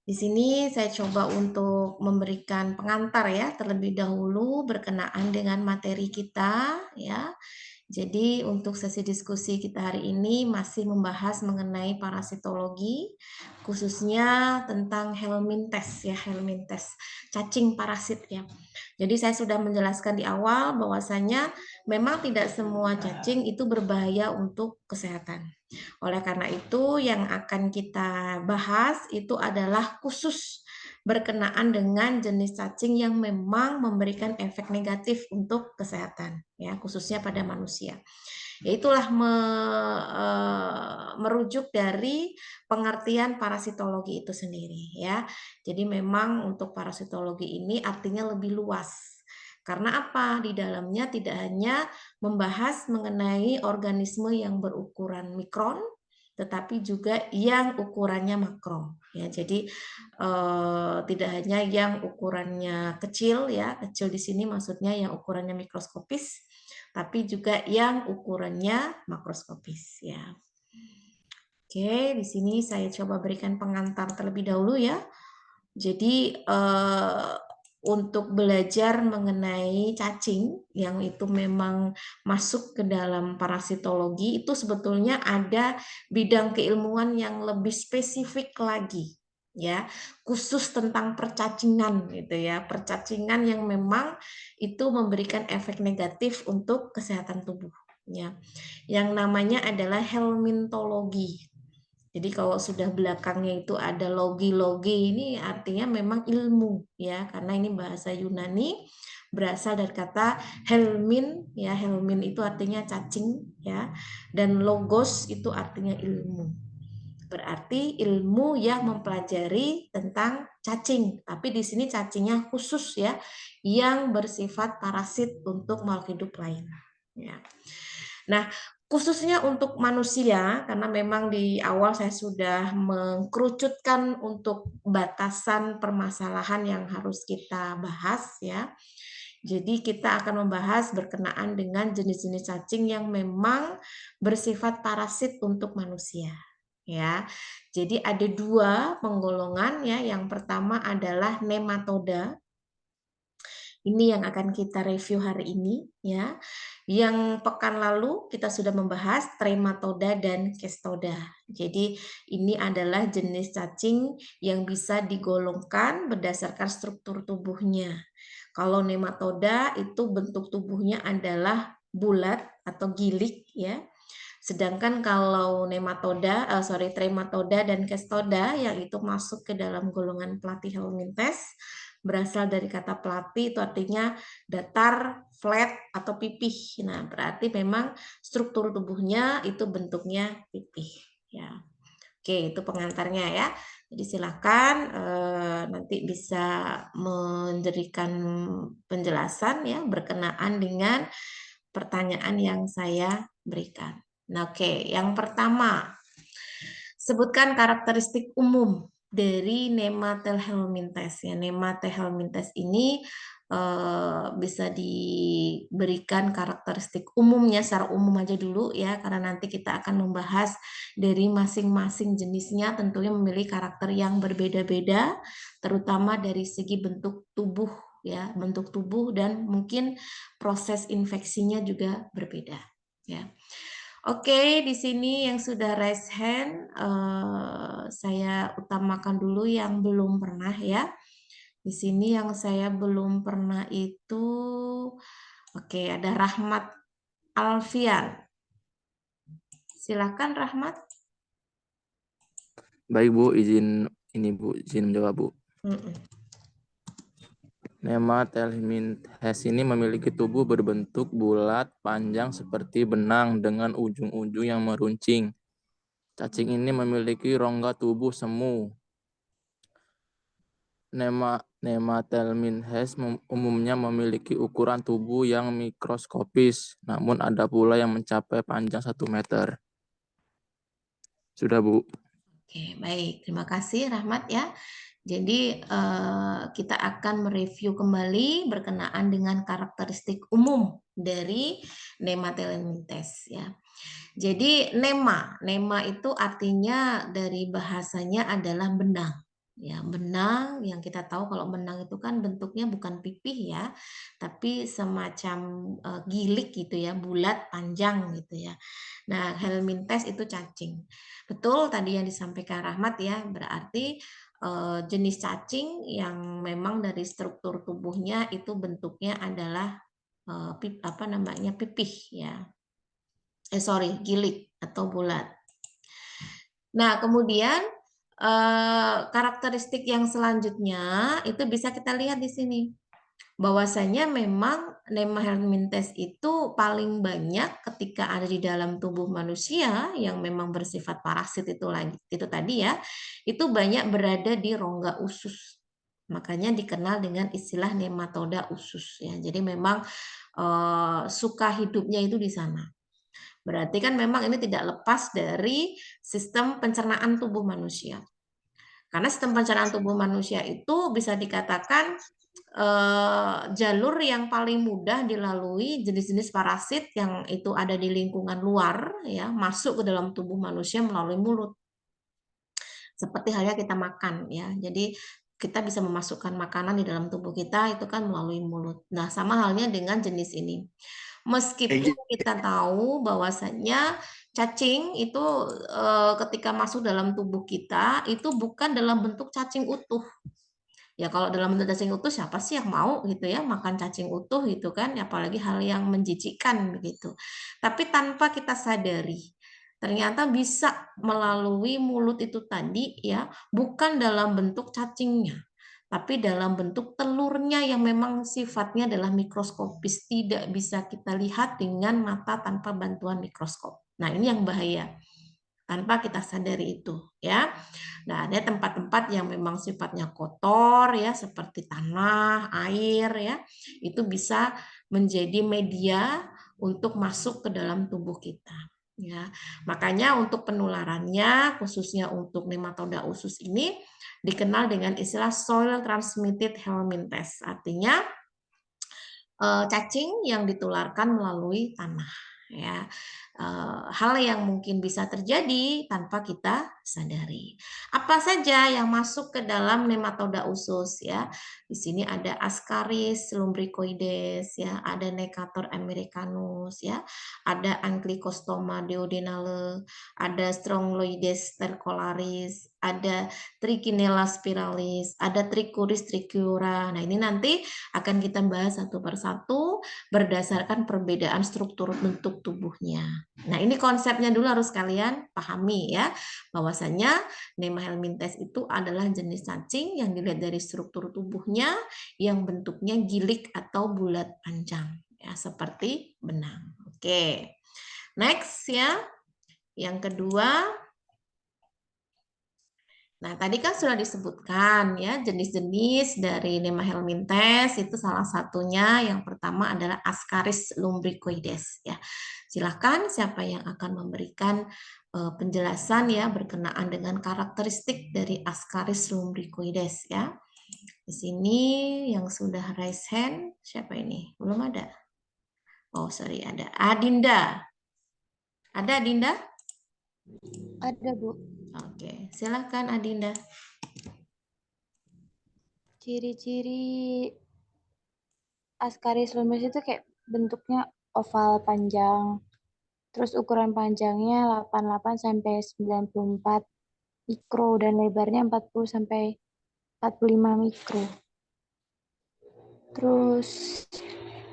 Di sini saya coba untuk memberikan pengantar ya terlebih dahulu berkenaan dengan materi kita ya. Jadi untuk sesi diskusi kita hari ini masih membahas mengenai parasitologi, khususnya tentang helminthes ya, helminthes, cacing parasit ya. Jadi saya sudah menjelaskan di awal bahwasanya memang tidak semua cacing itu berbahaya untuk kesehatan. Oleh karena itu yang akan kita bahas itu adalah khusus berkenaan dengan jenis cacing yang memang memberikan efek negatif untuk kesehatan ya, khususnya pada manusia. Itulah merujuk dari pengertian parasitologi itu sendiri ya. Jadi memang untuk parasitologi ini artinya lebih luas. Karena apa? Di dalamnya tidak hanya membahas mengenai organisme yang berukuran mikron, tetapi juga yang ukurannya makro. Ya, jadi tidak hanya yang ukurannya kecil ya, kecil di sini maksudnya yang ukurannya mikroskopis, tapi juga yang ukurannya makroskopis ya. Oke, di sini saya coba berikan pengantar terlebih dahulu ya. Jadi untuk belajar mengenai cacing yang itu memang masuk ke dalam parasitologi itu sebetulnya ada bidang keilmuan yang lebih spesifik lagi ya, khusus tentang percacingan gitu ya, percacingan yang memang itu memberikan efek negatif untuk kesehatan tubuh ya. Yang namanya adalah helmintologi. Jadi kalau sudah belakangnya itu ada logi-logi ini artinya memang ilmu ya, karena ini bahasa Yunani berasal dari kata helmin ya, helmin itu artinya cacing ya, dan logos itu artinya ilmu. Berarti ilmu yang mempelajari tentang cacing, tapi di sini cacingnya khusus ya, yang bersifat parasit untuk makhluk hidup lain. Ya. Nah, khususnya untuk manusia, karena memang di awal saya sudah mengkerucutkan untuk batasan permasalahan yang harus kita bahas ya. Jadi kita akan membahas berkenaan dengan jenis-jenis cacing yang memang bersifat parasit untuk manusia. Ya, jadi ada dua penggolongan ya. Yang pertama adalah nematoda. Ini yang akan kita review hari ini ya. Yang pekan lalu kita sudah membahas trematoda dan kestoda. Jadi ini adalah jenis cacing yang bisa digolongkan berdasarkan struktur tubuhnya. Kalau nematoda itu bentuk tubuhnya adalah bulat atau gilik ya. Sedangkan kalau trematoda dan kestoda yang itu masuk ke dalam golongan platyhelminthes berasal dari kata platy itu artinya datar, flat atau pipih. Nah, berarti memang struktur tubuhnya itu bentuknya pipih ya. Oke, itu pengantarnya ya. Jadi silakan nanti bisa memberikan penjelasan ya berkenaan dengan pertanyaan yang saya berikan. Nah, oke, yang pertama, sebutkan karakteristik umum dari Nematelhelminthes ya. Nematelhelminthes ini bisa diberikan karakteristik umumnya secara umum aja dulu ya, karena nanti kita akan membahas dari masing-masing jenisnya tentunya memiliki karakter yang berbeda-beda, terutama dari segi bentuk tubuh ya, bentuk tubuh dan mungkin proses infeksinya juga berbeda ya. Oke, di sini yang sudah raise hand, saya utamakan dulu yang belum pernah ya. Di sini yang saya belum pernah itu, oke, ada Rahmat Alfian. Silakan Rahmat. Baik Bu, izin menjawab Bu. Nematelhelminthes ini memiliki tubuh berbentuk bulat panjang seperti benang dengan ujung-ujung yang meruncing. Cacing ini memiliki rongga tubuh semu. Nematelhelminthes umumnya memiliki ukuran tubuh yang mikroskopis, namun ada pula yang mencapai panjang 1 meter. Sudah Bu. Oke, baik. Terima kasih Rahmat ya. Jadi kita akan mereview kembali berkenaan dengan karakteristik umum dari Nematelhelminthes ya. Jadi nema itu artinya dari bahasanya adalah benang Ya, benang yang kita tahu kalau benang itu kan bentuknya bukan pipih ya, tapi semacam gilik gitu ya, bulat, panjang gitu ya. Nah, helminthes itu cacing. Betul tadi yang disampaikan Rahmat ya, berarti jenis cacing yang memang dari struktur tubuhnya itu bentuknya adalah apa namanya pipih ya. Sorry, gilik atau bulat. Nah, kemudian karakteristik yang selanjutnya itu bisa kita lihat di sini. Bahwasanya memang Nemahhelminthes itu paling banyak ketika ada di dalam tubuh manusia yang memang bersifat parasit itu tadi ya, itu banyak berada di rongga usus. Makanya dikenal dengan istilah nematoda usus ya. Jadi memang suka hidupnya itu di sana. Berarti kan memang ini tidak lepas dari sistem pencernaan tubuh manusia. Karena sistem pencernaan tubuh manusia itu bisa dikatakan jalur yang paling mudah dilalui jenis-jenis parasit yang itu ada di lingkungan luar ya, masuk ke dalam tubuh manusia melalui mulut. Seperti halnya kita makan ya. Jadi kita bisa memasukkan makanan di dalam tubuh kita itu kan melalui mulut. Nah, sama halnya dengan jenis ini. Meskipun kita tahu bahwasannya cacing itu ketika masuk dalam tubuh kita itu bukan dalam bentuk cacing utuh. Ya kalau dalam bentuk cacing utuh siapa sih yang mau gitu ya makan cacing utuh gitu kan, apalagi hal yang menjijikkan begitu. Tapi tanpa kita sadari, ternyata bisa melalui mulut itu tadi ya, bukan dalam bentuk cacingnya, tapi dalam bentuk telurnya yang memang sifatnya adalah mikroskopis, tidak bisa kita lihat dengan mata tanpa bantuan mikroskop. Nah, ini yang bahaya. Tanpa kita sadari itu, ya. Nah, ada tempat-tempat yang memang sifatnya kotor ya, seperti tanah, air ya, itu bisa menjadi media untuk masuk ke dalam tubuh kita. Ya, makanya untuk penularannya, khususnya untuk nematoda usus ini, dikenal dengan istilah soil transmitted helminthes, artinya cacing yang ditularkan melalui tanah. Ya, hal yang mungkin bisa terjadi tanpa kita sadari. Apa saja yang masuk ke dalam nematoda usus ya? Di sini ada Ascaris lumbricoides ya, ada Necator americanus ya, ada Ankylostoma duodenale, ada Strongyloides stercolaris, ada Trichinella spiralis, ada Trichuris trichiura. Nah, ini nanti akan kita bahas satu persatu berdasarkan perbedaan struktur bentuk tubuhnya. Nah, ini konsepnya dulu harus kalian pahami ya, bahwasanya Nemahhelminthes itu adalah jenis cacing yang dilihat dari struktur tubuhnya yang bentuknya gilik atau bulat panjang ya, seperti benang. Oke. Next ya. Yang kedua, nah, tadi kan sudah disebutkan ya jenis-jenis dari Nemahhelminthes itu salah satunya yang pertama adalah Ascaris lumbricoides ya. Silahkan siapa yang akan memberikan penjelasan ya berkenaan dengan karakteristik dari Ascaris lumbricoides ya. Di sini yang sudah raise hand siapa ini? Belum ada. Oh, sorry ada. Adinda. Ada Adinda? Ada, Bu. Oke, silahkan Adinda. Ciri-ciri Ascaris lumbricoides itu kayak bentuknya oval panjang. Terus ukuran panjangnya 88 sampai 94 mikro dan lebarnya 40 sampai 45 mikro. Terus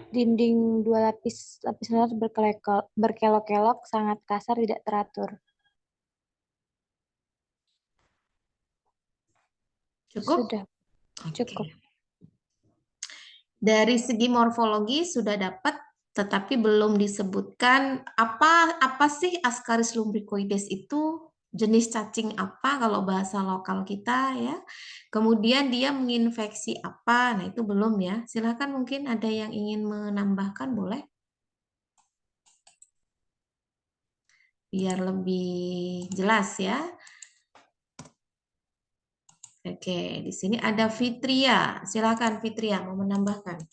dinding dua lapis lunak berkelok-kelok sangat kasar tidak teratur. Cukup? Sudah, cukup. Oke. Dari segi morfologi sudah dapat, tetapi belum disebutkan apa sih Ascaris lumbricoides itu, jenis cacing apa kalau bahasa lokal kita ya. Kemudian dia menginfeksi apa, nah itu belum ya. Silakan mungkin ada yang ingin menambahkan boleh. Biar lebih jelas ya. Oke, di sini ada Fitria. Silakan Fitria mau menambahkan.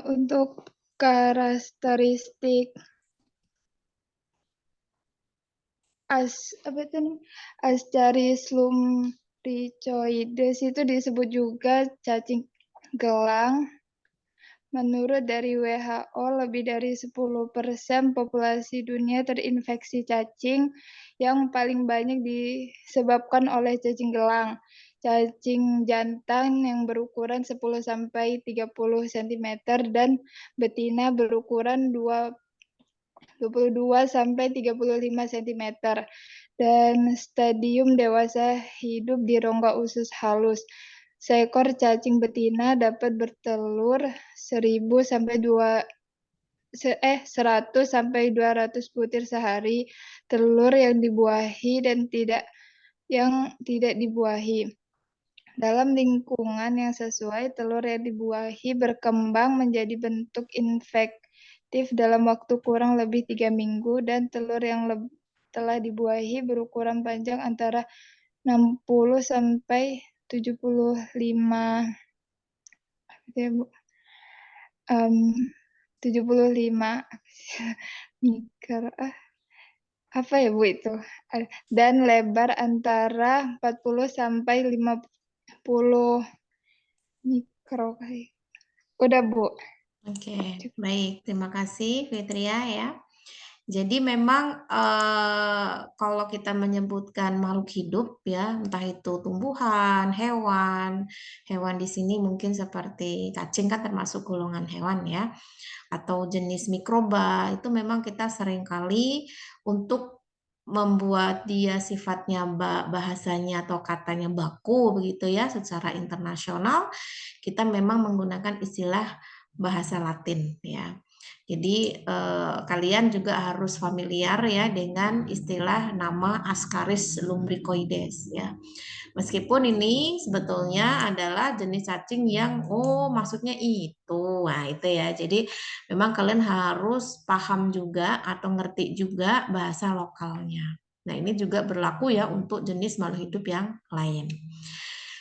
Untuk karakteristik Ascaris lumbricoides itu disebut juga cacing gelang. Menurut dari WHO, lebih dari 10% populasi dunia terinfeksi cacing, yang paling banyak disebabkan oleh cacing gelang. Cacing jantan yang berukuran 10-30 cm dan betina berukuran 22-35 cm. Dan stadium dewasa hidup di rongga usus halus. Seekor cacing betina dapat bertelur 100 sampai 200 butir sehari. Telur yang dibuahi dan yang tidak dibuahi. Dalam lingkungan yang sesuai, telur yang dibuahi berkembang menjadi bentuk infektif dalam waktu kurang lebih 3 minggu, dan telur yang telah dibuahi berukuran panjang antara 60 sampai 75 mikro apa ya Bu itu, dan lebar antara 40 sampai 50 mikro. Udah Bu. Oke, baik. Terima kasih Fitria ya. Jadi memang kalau kita menyebutkan makhluk hidup ya, entah itu tumbuhan, hewan di sini mungkin seperti cacing kan termasuk golongan hewan ya, atau jenis mikroba, itu memang kita seringkali untuk membuat dia sifatnya bahasanya atau katanya baku begitu ya secara internasional, kita memang menggunakan istilah bahasa Latin ya. Jadi kalian juga harus familiar ya dengan istilah nama Ascaris lumbricoides ya. Meskipun ini sebetulnya adalah jenis cacing yang maksudnya itu. Nah, itu ya. Jadi memang kalian harus paham juga atau ngerti juga bahasa lokalnya. Nah, ini juga berlaku ya untuk jenis makhluk hidup yang lain.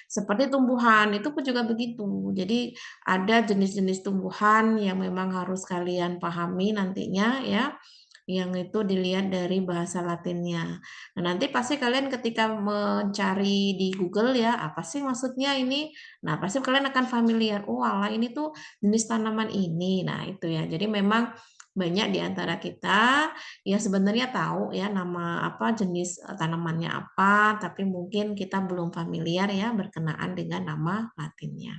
Seperti tumbuhan, itu pun juga begitu. Jadi ada jenis-jenis tumbuhan yang memang harus kalian pahami nantinya ya, yang itu dilihat dari bahasa Latinnya. Nah, nanti pasti kalian ketika mencari di Google ya, apa sih maksudnya ini? Nah, pasti kalian akan familiar. Oh, alah ini tuh jenis tanaman ini. Nah, itu ya. Jadi memang banyak di antara kita yang sebenarnya tahu ya nama apa jenis tanamannya apa, tapi mungkin kita belum familiar ya berkenaan dengan nama Latinnya.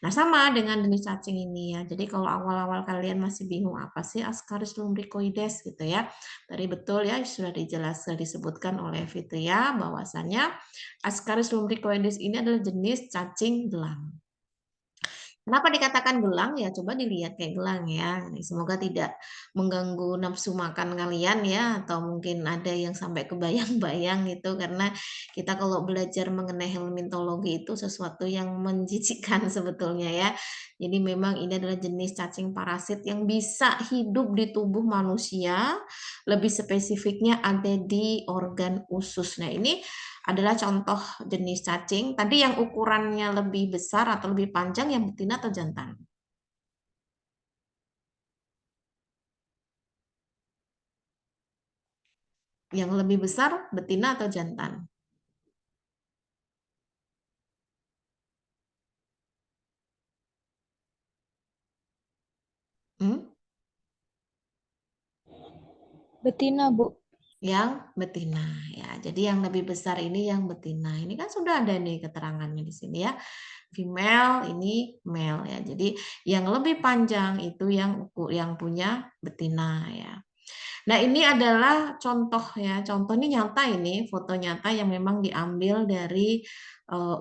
Nah, sama dengan jenis cacing ini ya. Jadi kalau awal-awal kalian masih bingung apa sih Ascaris lumbricoides gitu ya. Tadi betul ya sudah dijelaskan disebutkan oleh Fitria bahwasanya Ascaris lumbricoides ini adalah jenis cacing gelang. Kenapa dikatakan gelang ya? Coba dilihat kayak gelang ya. Semoga tidak mengganggu nafsu makan kalian ya, atau mungkin ada yang sampai kebayang-bayang gitu karena kita kalau belajar mengenai helmintologi itu sesuatu yang menjijikkan sebetulnya ya. Jadi memang ini adalah jenis cacing parasit yang bisa hidup di tubuh manusia, lebih spesifiknya ada di organ usus. Nah, ini adalah contoh jenis cacing. Tadi yang ukurannya lebih besar atau lebih panjang yang betina atau jantan? Yang lebih besar betina atau jantan? Betina, Bu. Yang betina ya. Jadi yang lebih besar ini yang betina. Ini kan sudah ada nih keterangannya di sini ya. Female ini male ya. Jadi yang lebih panjang itu yang punya betina ya. Nah, ini adalah contoh ya. Contoh ini nyata ini, foto nyata yang memang diambil dari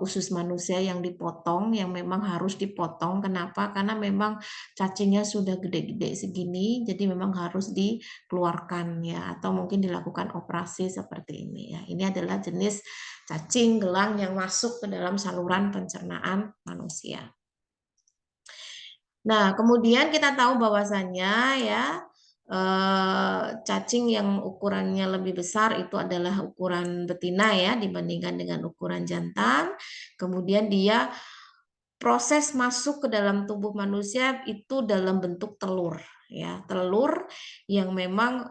usus manusia yang dipotong, yang memang harus dipotong. Kenapa? Karena memang cacingnya sudah gede-gede segini, jadi memang harus dikeluarkan ya, atau mungkin dilakukan operasi seperti ini ya. Ini adalah jenis cacing gelang yang masuk ke dalam saluran pencernaan manusia. Nah, kemudian kita tahu bahwasannya ya cacing yang ukurannya lebih besar itu adalah ukuran betina ya dibandingkan dengan ukuran jantan. Kemudian dia proses masuk ke dalam tubuh manusia itu dalam bentuk telur ya, telur yang memang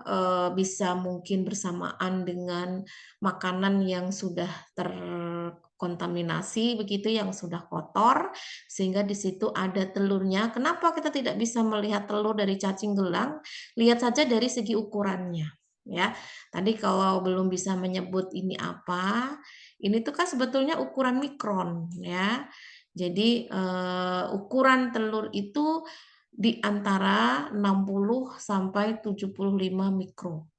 bisa mungkin bersamaan dengan makanan yang sudah terkontaminasi begitu, yang sudah kotor, sehingga di situ ada telurnya. Kenapa kita tidak bisa melihat telur dari cacing gelang? Lihat saja dari segi ukurannya, ya. Tadi kalau belum bisa menyebut ini apa, ini tuh kan sebetulnya ukuran mikron, ya. Jadi ukuran telur itu di antara 60 sampai 75 mikro.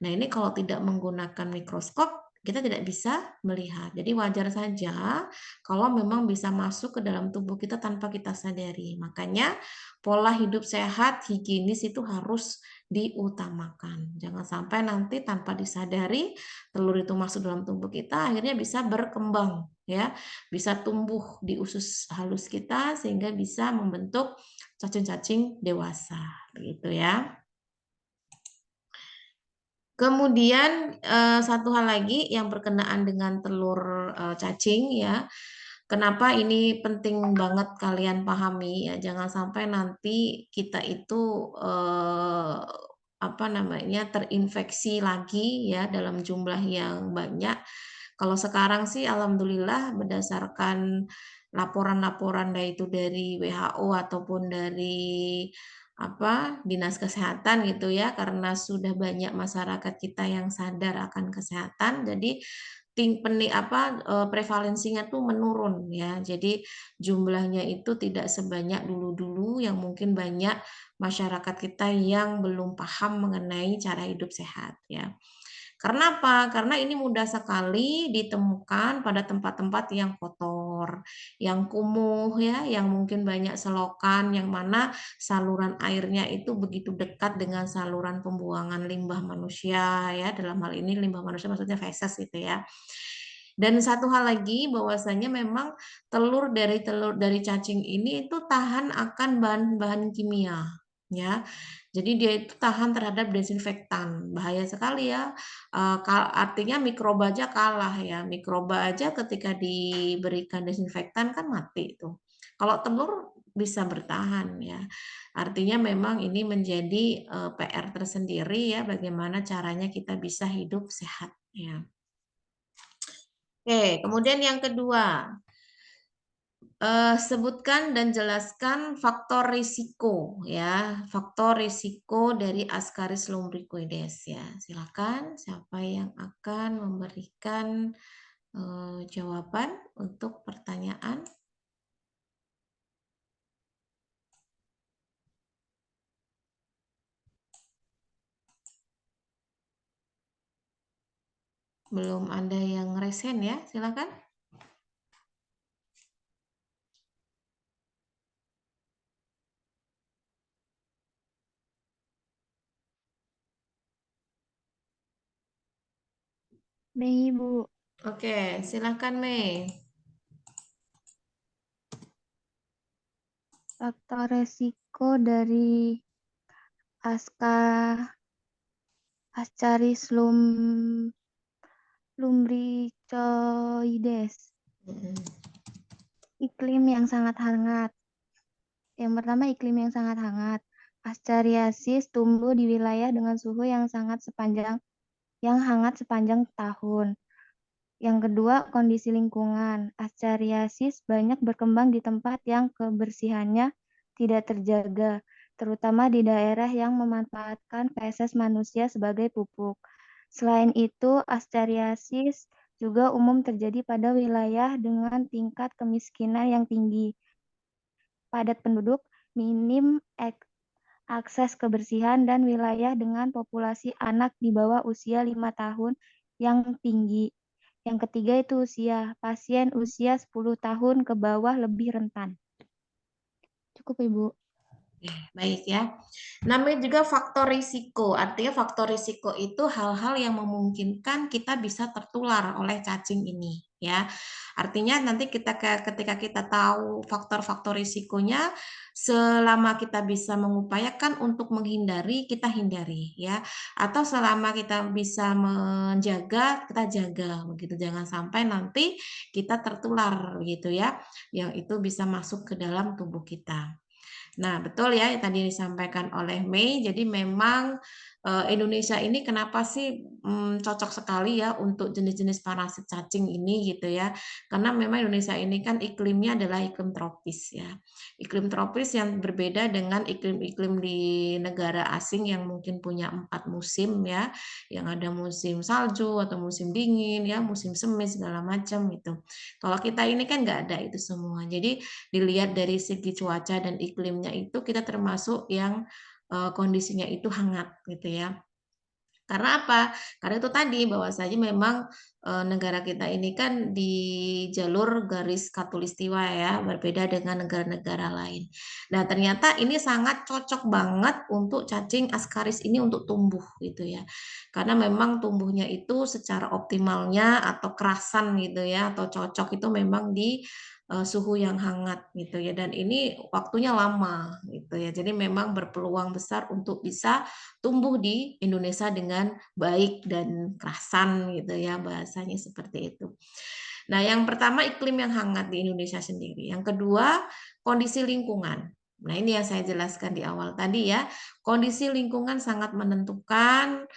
Nah, ini kalau tidak menggunakan mikroskop, kita tidak bisa melihat. Jadi wajar saja kalau memang bisa masuk ke dalam tubuh kita tanpa kita sadari. Makanya pola hidup sehat, higienis itu harus diutamakan. Jangan sampai nanti tanpa disadari telur itu masuk dalam tubuh kita, akhirnya bisa berkembang, ya, bisa tumbuh di usus halus kita sehingga bisa membentuk cacing-cacing dewasa, gitu ya. Kemudian satu hal lagi yang berkenaan dengan telur cacing, ya. Kenapa ini penting banget kalian pahami, ya, jangan sampai nanti kita itu apa namanya, terinfeksi lagi, ya, dalam jumlah yang banyak. Kalau sekarang sih alhamdulillah berdasarkan laporan-laporan baik itu dari WHO ataupun dari Dinas Kesehatan gitu ya, karena sudah banyak masyarakat kita yang sadar akan kesehatan, jadi prevalensinya tuh menurun ya. Jadi jumlahnya itu tidak sebanyak dulu-dulu yang mungkin banyak masyarakat kita yang belum paham mengenai cara hidup sehat ya. Karena apa? Karena ini mudah sekali ditemukan pada tempat-tempat yang kotor, yang kumuh ya, yang mungkin banyak selokan, yang mana saluran airnya itu begitu dekat dengan saluran pembuangan limbah manusia ya. Dalam hal ini limbah manusia maksudnya feses gitu ya. Dan satu hal lagi bahwasanya memang telur dari cacing ini itu tahan akan bahan-bahan kimia ya. Jadi dia itu tahan terhadap desinfektan. Bahaya sekali ya. Artinya mikroba aja kalah ya. Mikroba aja ketika diberikan desinfektan kan mati itu. Kalau telur bisa bertahan ya. Artinya memang ini menjadi PR tersendiri ya, bagaimana caranya kita bisa hidup sehat ya. Oke, kemudian yang kedua, sebutkan dan jelaskan faktor risiko ya, faktor risiko dari Ascaris lumbricoides ya. Silakan siapa yang akan memberikan jawaban untuk pertanyaan? Belum ada yang resen ya, silakan. Mei, Bu. Oke, silakan Mei. Faktor resiko dari Ascaris lumbricoides. Iklim yang sangat hangat. Yang pertama, iklim yang sangat hangat. Ascariasis tumbuh di wilayah dengan suhu yang hangat sepanjang tahun. Yang kedua, kondisi lingkungan. Ascariasis banyak berkembang di tempat yang kebersihannya tidak terjaga, terutama di daerah yang memanfaatkan feses manusia sebagai pupuk. Selain itu, ascariasis juga umum terjadi pada wilayah dengan tingkat kemiskinan yang tinggi, padat penduduk, minim akses kebersihan, dan wilayah dengan populasi anak di bawah usia 5 tahun yang tinggi. Yang ketiga itu usia. Pasien usia 10 tahun ke bawah lebih rentan. Cukup, Ibu. Baik ya. Namanya juga faktor risiko. Artinya faktor risiko itu hal-hal yang memungkinkan kita bisa tertular oleh cacing ini ya. Artinya nanti ketika kita tahu faktor-faktor risikonya, selama kita bisa mengupayakan untuk menghindari, kita hindari ya. Atau selama kita bisa menjaga, kita jaga begitu. Jangan sampai nanti kita tertular gitu ya. Yang itu bisa masuk ke dalam tubuh kita. Nah, betul ya yang tadi disampaikan oleh Mei. Jadi memang Indonesia ini kenapa sih cocok sekali ya untuk jenis-jenis parasit cacing ini gitu ya. Karena memang Indonesia ini kan iklimnya adalah iklim tropis ya. Iklim tropis yang berbeda dengan iklim-iklim di negara asing yang mungkin punya 4 musim ya. Yang ada musim salju atau musim dingin ya, musim semi segala macam gitu. Kalau kita ini kan nggak ada itu semua. Jadi dilihat dari segi cuaca dan iklimnya itu kita termasuk yang kondisinya itu hangat gitu ya. Karena apa? Karena itu tadi bahwasanya memang negara kita ini kan di jalur garis khatulistiwa ya, berbeda dengan negara-negara lain. Nah, ternyata ini sangat cocok banget untuk cacing Ascaris ini untuk tumbuh gitu ya. Karena memang tumbuhnya itu secara optimalnya atau kerasan gitu ya, atau cocok itu memang di suhu yang hangat gitu ya. Dan ini waktunya lama gitu ya. Jadi memang berpeluang besar untuk bisa tumbuh di Indonesia dengan baik dan kerasan gitu ya, bahasanya seperti itu. Nah, yang pertama iklim yang hangat di Indonesia sendiri. Yang kedua, kondisi lingkungan. Nah, ini yang saya jelaskan di awal tadi ya. Kondisi lingkungan sangat menentukan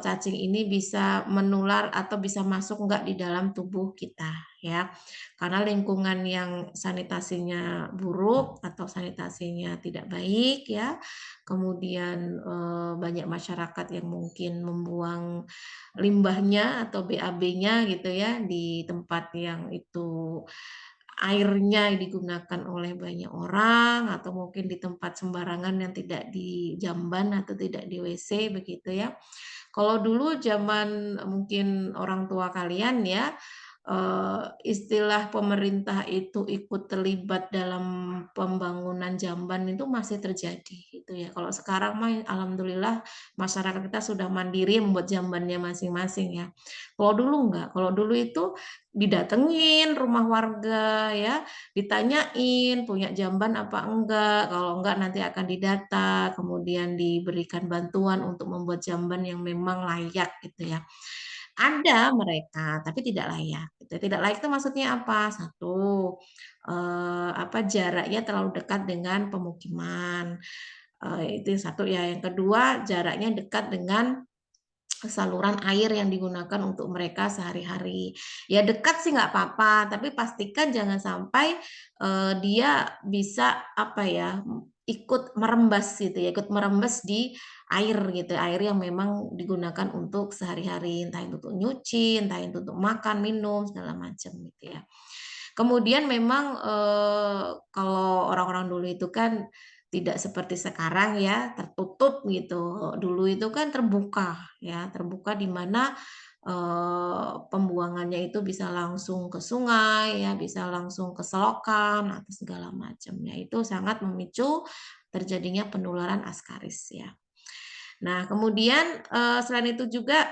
cacing ini bisa menular atau bisa masuk enggak di dalam tubuh kita ya. Karena lingkungan yang sanitasinya buruk atau sanitasinya tidak baik ya, kemudian banyak masyarakat yang mungkin membuang limbahnya atau BAB-nya gitu ya di tempat yang itu airnya digunakan oleh banyak orang atau mungkin di tempat sembarangan yang tidak di jamban atau tidak di WC begitu ya. Kalau dulu zaman mungkin orang tua kalian ya, istilah pemerintah itu ikut terlibat dalam pembangunan jamban itu masih terjadi gitu ya. Kalau sekarang mah alhamdulillah masyarakat kita sudah mandiri membuat jambannya masing-masing ya. Kalau dulu enggak, kalau dulu itu didatengin rumah warga ya, ditanyain punya jamban apa enggak, kalau enggak nanti akan didata, kemudian diberikan bantuan untuk membuat jamban yang memang layak gitu ya. Ada mereka, tapi tidak layak gitu. Tidak layak itu maksudnya apa? Satu, jaraknya terlalu dekat dengan pemukiman, itu satu ya. Yang kedua, jaraknya dekat dengan saluran air yang digunakan untuk mereka sehari-hari. Ya dekat sih nggak apa-apa, tapi pastikan jangan sampai, dia bisa ikut merembas gitu ya, ikut merembes di air gitu, air yang memang digunakan untuk sehari-hari, entah itu untuk nyuci, entah itu untuk makan, minum, segala macam gitu ya. Kemudian memang, kalau orang-orang dulu itu kan tidak seperti sekarang ya, tertutup gitu. Dulu itu kan terbuka ya, terbuka di mana, pembuangannya itu bisa langsung ke sungai ya, bisa langsung ke selokan atau segala macamnya. Itu sangat memicu terjadinya penularan Ascaris ya. Nah kemudian, selain itu juga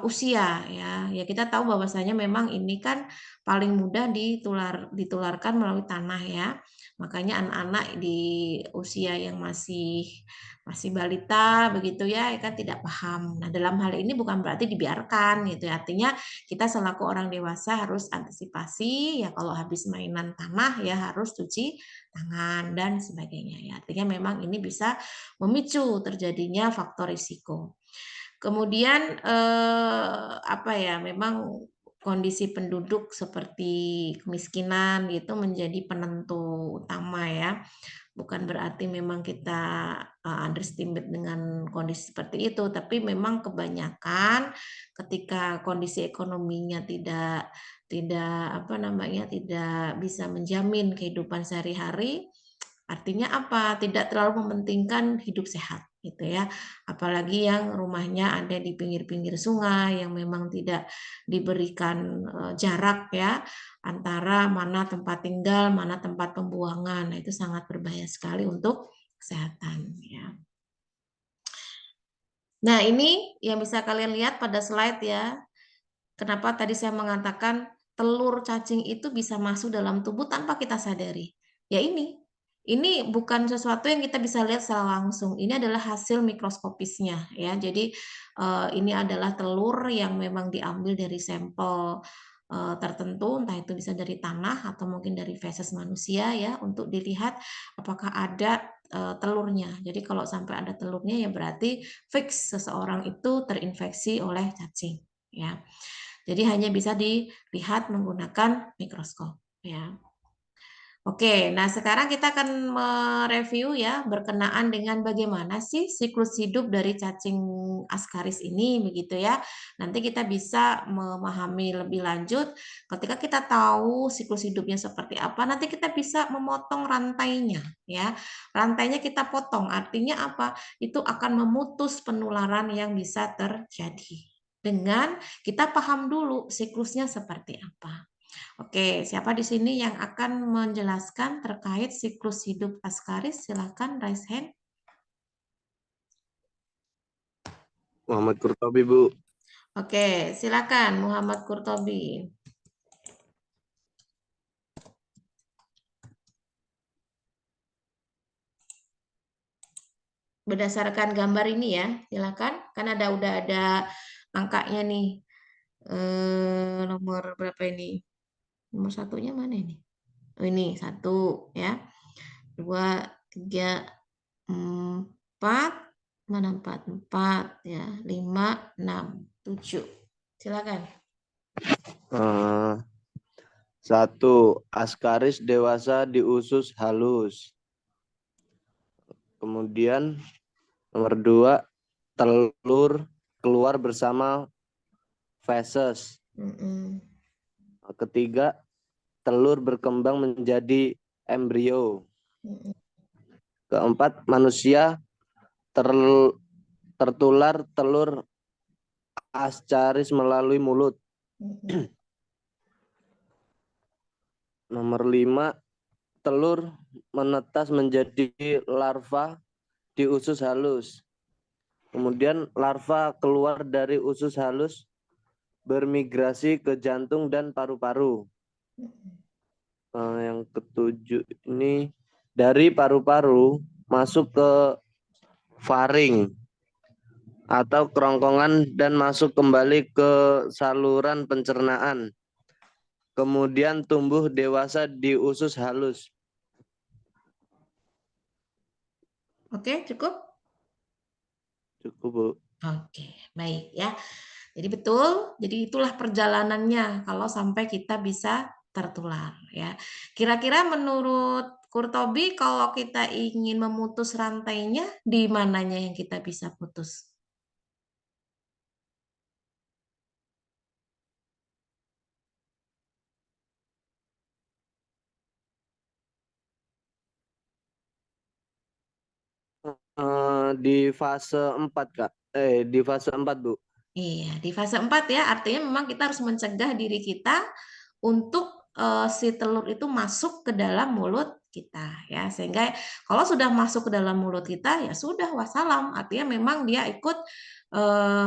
usia ya. Ya kita tahu bahwasanya memang ini kan paling mudah ditularkan melalui tanah ya. Makanya anak-anak di usia yang masih masih balita begitu ya, kan tidak paham. Nah, dalam hal ini bukan berarti dibiarkan gitu ya. Artinya kita selaku orang dewasa harus antisipasi ya kalau habis mainan tanah ya harus cuci tangan dan sebagainya ya. Artinya memang ini bisa memicu terjadinya faktor risiko. Kemudian, memang kondisi penduduk seperti kemiskinan itu menjadi penentu utama ya. Bukan berarti memang kita, underestimate dengan kondisi seperti itu, tapi memang kebanyakan ketika kondisi ekonominya tidak bisa menjamin kehidupan sehari-hari, artinya apa? Tidak terlalu mementingkan hidup sehat gitu ya. Apalagi yang rumahnya ada di pinggir-pinggir sungai yang memang tidak diberikan jarak ya antara mana tempat tinggal, mana tempat pembuangan. Nah, itu sangat berbahaya sekali untuk kesehatan ya. Nah, ini yang bisa kalian lihat pada slide ya. Kenapa tadi saya mengatakan telur cacing itu bisa masuk dalam tubuh tanpa kita sadari. Ya ini bukan sesuatu yang kita bisa lihat secara langsung. Ini adalah hasil mikroskopisnya ya. Jadi ini adalah telur yang memang diambil dari sampel tertentu, entah itu bisa dari tanah atau mungkin dari feses manusia ya, untuk dilihat apakah ada telurnya. Jadi kalau sampai ada telurnya ya berarti fix seseorang itu terinfeksi oleh cacing ya. Jadi hanya bisa dilihat menggunakan mikroskop ya. Oke, nah sekarang kita akan mereview ya berkenaan dengan bagaimana sih siklus hidup dari cacing Ascaris ini begitu ya. Nanti kita bisa memahami lebih lanjut ketika kita tahu siklus hidupnya seperti apa, nanti kita bisa memotong rantainya ya. Rantainya kita potong, artinya apa? Itu akan memutus penularan yang bisa terjadi. Dengan kita paham dulu siklusnya seperti apa. Oke, siapa di sini yang akan menjelaskan terkait siklus hidup Ascaris? Silakan raise hand. Muhammad Kurtobi, Bu. Oke, silakan Muhammad Kurtobi. Berdasarkan gambar ini ya, silakan. Kan udah ada angkanya nih. Nomor berapa ini? Nomor satunya mana ini? Oh ini 1 ya. 2, 3, 4. Mana 4? 4 ya. 5, 6, 7. Silakan. 1. Ascaris dewasa di usus halus. Kemudian nomor 2, telur keluar bersama feses. Ketiga, telur berkembang menjadi embrio. Keempat, manusia tertular telur Ascaris melalui mulut. Nomor 5, telur menetas menjadi larva di usus halus. Kemudian larva keluar dari usus halus bermigrasi ke jantung dan paru-paru. Yang ketujuh ini dari paru-paru masuk ke faring atau kerongkongan dan masuk kembali ke saluran pencernaan. Kemudian tumbuh dewasa di usus halus. Oke, cukup? Cukup, Bu. Oke, baik ya. Jadi betul, jadi itulah perjalanannya kalau sampai kita bisa tertular ya. Kira-kira menurut Kurtobi kalau kita ingin memutus rantainya, di mananya yang kita bisa putus? Di fase 4, Kak. Di fase 4, Bu. Iya, di fase 4 ya, artinya memang kita harus mencegah diri kita untuk si telur itu masuk ke dalam mulut kita ya. Sehingga kalau sudah masuk ke dalam mulut kita ya sudah wassalam, artinya memang dia ikut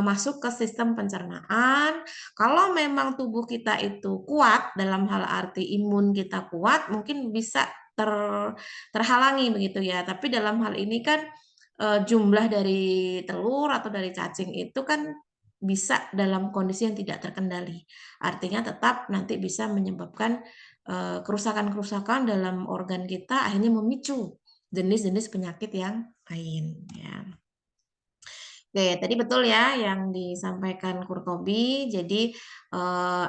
masuk ke sistem pencernaan. Kalau memang tubuh kita itu kuat dalam hal arti imun kita kuat, mungkin bisa terhalangi begitu ya. Tapi dalam hal ini kan jumlah dari telur atau dari cacing itu kan bisa dalam kondisi yang tidak terkendali. Artinya tetap nanti bisa menyebabkan kerusakan-kerusakan dalam organ kita, akhirnya memicu jenis-jenis penyakit yang lain ya. Oke, tadi betul ya yang disampaikan Kurtobi. Jadi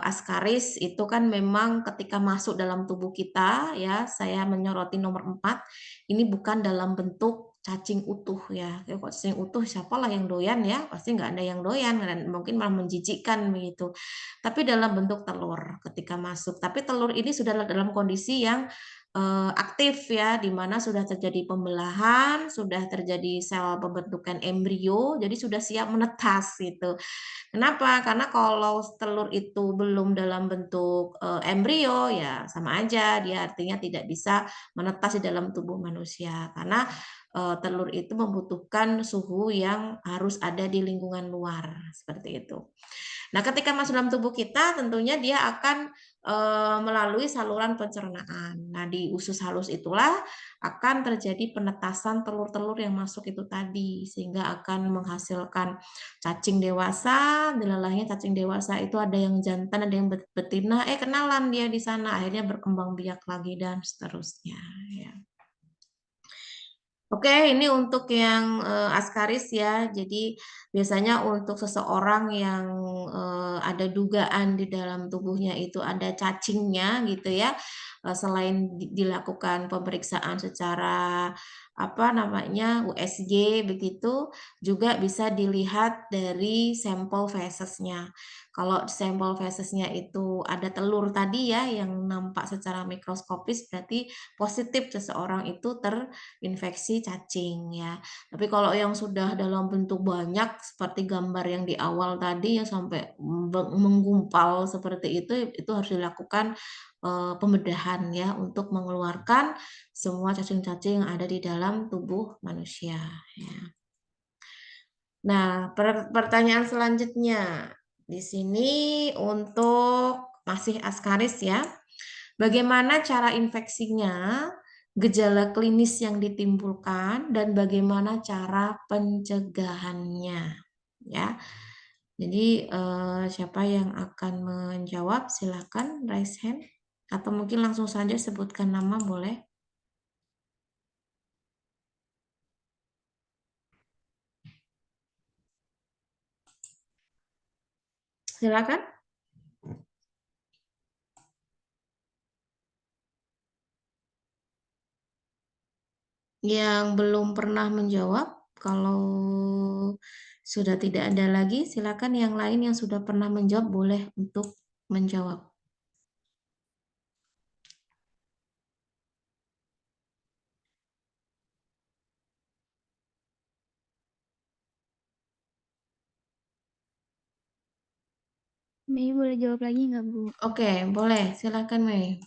Ascaris itu kan memang ketika masuk dalam tubuh kita ya, saya menyoroti nomor 4, ini bukan dalam bentuk cacing utuh ya. Kalau cacing utuh siapalah yang doyan ya, pasti nggak ada yang doyan dan mungkin malah menjijikkan begitu. Tapi dalam bentuk telur ketika masuk. Tapi telur ini sudah dalam kondisi yang aktif ya, di mana sudah terjadi pembelahan, sudah terjadi sel pembentukan embrio, jadi sudah siap menetas gitu. Kenapa? Karena kalau telur itu belum dalam bentuk embrio ya sama aja, dia artinya tidak bisa menetas di dalam tubuh manusia karena telur itu membutuhkan suhu yang harus ada di lingkungan luar seperti itu. Nah, ketika masuk dalam tubuh kita tentunya dia akan melalui saluran pencernaan. Nah, di usus halus itulah akan terjadi penetasan telur-telur yang masuk itu tadi, sehingga akan menghasilkan cacing dewasa. Dilalahnya cacing dewasa itu ada yang jantan, ada yang betina, kenalan dia di sana, akhirnya berkembang biak lagi dan seterusnya. Ya. Oke, ini untuk yang askaris ya. Jadi biasanya untuk seseorang yang ada dugaan di dalam tubuhnya itu ada cacingnya gitu ya. Selain dilakukan pemeriksaan secara apa namanya USG begitu, juga bisa dilihat dari sampel fesesnya. Kalau sampel fesesnya itu ada telur tadi ya yang nampak secara mikroskopis, berarti positif seseorang itu infeksi cacing ya. Tapi kalau yang sudah dalam bentuk banyak seperti gambar yang di awal tadi yang sampai menggumpal seperti itu harus dilakukan pembedahan ya untuk mengeluarkan semua cacing-cacing yang ada di dalam tubuh manusia ya. Nah, pertanyaan selanjutnya di sini untuk masih askaris ya. Bagaimana cara infeksinya, gejala klinis yang ditimbulkan, dan bagaimana cara pencegahannya, ya. Jadi siapa yang akan menjawab? Silakan raise hand, atau mungkin langsung saja sebutkan nama boleh. Silakan. Yang belum pernah menjawab, kalau sudah tidak ada lagi, silakan yang lain yang sudah pernah menjawab boleh untuk menjawab. Mei boleh jawab lagi nggak, Bu? Oke, boleh. Silakan, Mei.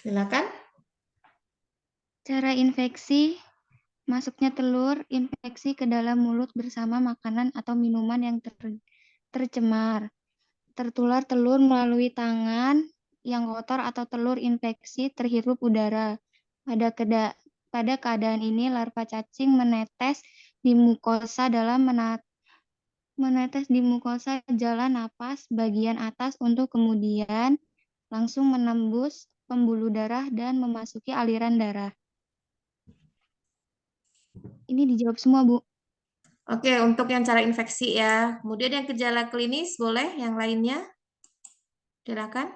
Silakan. Cara infeksi, masuknya telur infeksi ke dalam mulut bersama makanan atau minuman yang tercemar. Tertular telur melalui tangan yang kotor atau telur infeksi terhirup udara. Pada keadaan ini, larva cacing menetes di mukosa jalan napas bagian atas untuk kemudian langsung menembus pembuluh darah dan memasuki aliran darah. Ini dijawab semua, Bu. Oke, untuk yang cara infeksi ya. Kemudian yang gejala klinis boleh yang lainnya? Silakan.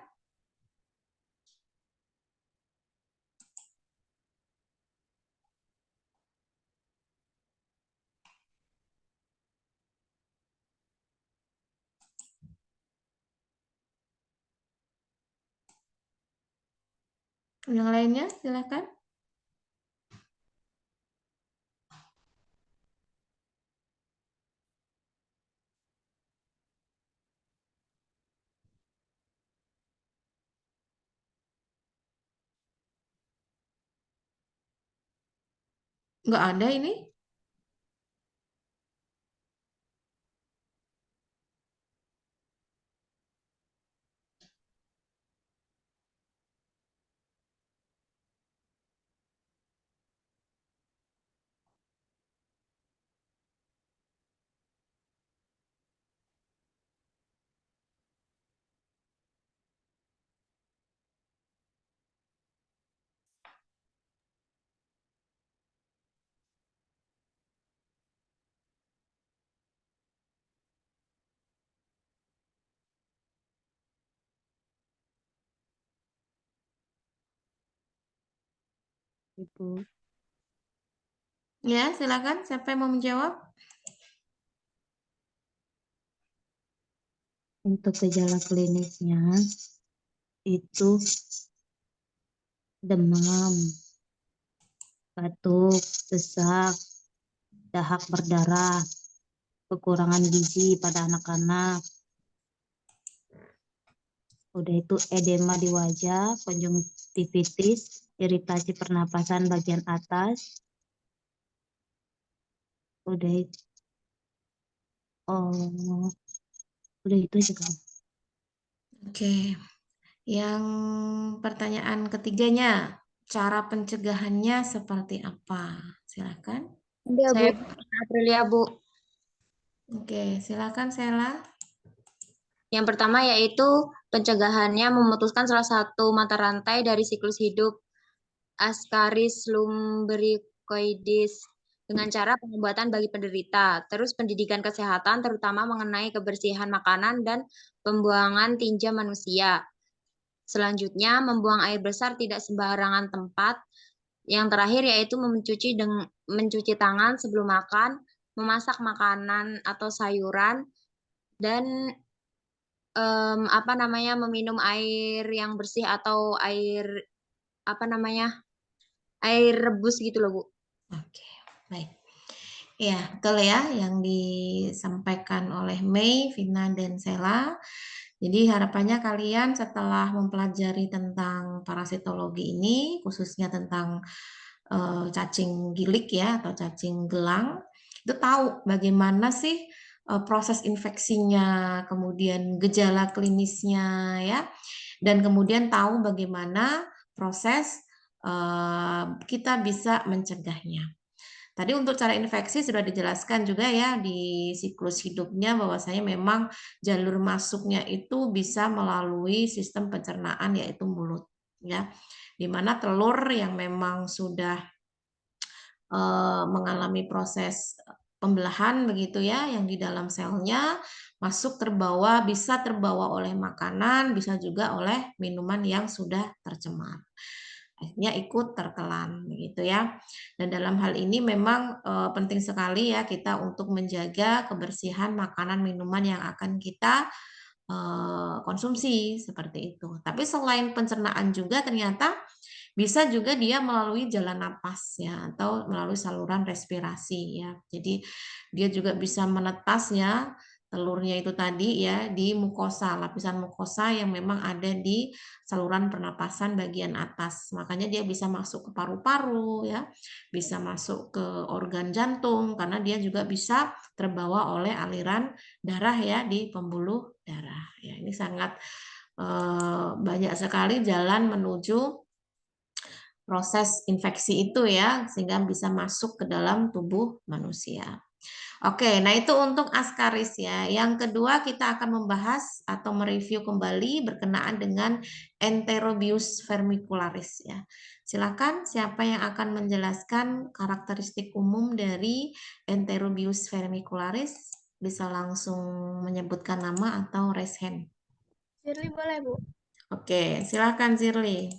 Yang lainnya silakan. Nggak ada ini? Ibu. Ya, silakan. Siapa yang mau menjawab? Untuk gejala klinisnya itu demam, batuk, sesak, dahak berdarah, kekurangan gizi pada anak-anak. Udah itu edema di wajah, konjungtivitis, iritasi pernapasan bagian atas, Udah itu. Oh, udah itu aja kan. Oke. Yang pertanyaan ketiganya, cara pencegahannya seperti apa? Silakan. Ada, Bu. Saya, Aprilia, Bu. oke, silakan Sela. Yang pertama yaitu pencegahannya memutuskan salah satu mata rantai dari siklus hidup Ascaris lumbricoides dengan cara pengobatan bagi penderita. Terus pendidikan kesehatan terutama mengenai kebersihan makanan dan pembuangan tinja manusia. Selanjutnya, membuang air besar tidak sembarangan tempat. Yang terakhir yaitu mencuci tangan sebelum makan, memasak makanan atau sayuran, dan meminum air yang bersih atau air air rebus gitu loh, Bu. Oke, baik. Ya, betul ya yang disampaikan oleh Mei, Vina, dan Sela. Jadi harapannya kalian setelah mempelajari tentang parasitologi ini, khususnya tentang cacing gilik ya atau cacing gelang, itu tahu bagaimana sih proses infeksinya, kemudian gejala klinisnya ya, dan kemudian tahu bagaimana proses kita bisa mencegahnya. Tadi untuk cara infeksi sudah dijelaskan juga ya di siklus hidupnya bahwasanya memang jalur masuknya itu bisa melalui sistem pencernaan yaitu mulut ya. Di mana telur yang memang sudah mengalami proses pembelahan begitu ya yang di dalam selnya bisa terbawa oleh makanan, bisa juga oleh minuman yang sudah tercemar. Akhirnya ikut tertelan begitu ya. Dan dalam hal ini memang penting sekali ya kita untuk menjaga kebersihan makanan minuman yang akan kita konsumsi seperti itu. Tapi selain pencernaan juga ternyata bisa juga dia melalui jalan napas ya atau melalui saluran respirasi ya. Jadi dia juga bisa menetas ya telurnya itu tadi ya di mukosa, lapisan mukosa yang memang ada di saluran pernapasan bagian atas. Makanya dia bisa masuk ke paru-paru ya, bisa masuk ke organ jantung karena dia juga bisa terbawa oleh aliran darah ya di pembuluh darah. Ya, ini sangat banyak sekali jalan menuju proses infeksi itu ya, sehingga bisa masuk ke dalam tubuh manusia. Oke, nah itu untuk Ascaris ya. Yang kedua kita akan membahas atau mereview kembali berkenaan dengan Enterobius vermicularis ya. Silakan siapa yang akan menjelaskan karakteristik umum dari Enterobius vermicularis? Bisa langsung menyebutkan nama atau raise hand. Shirley boleh, Bu? Oke, silakan Shirley.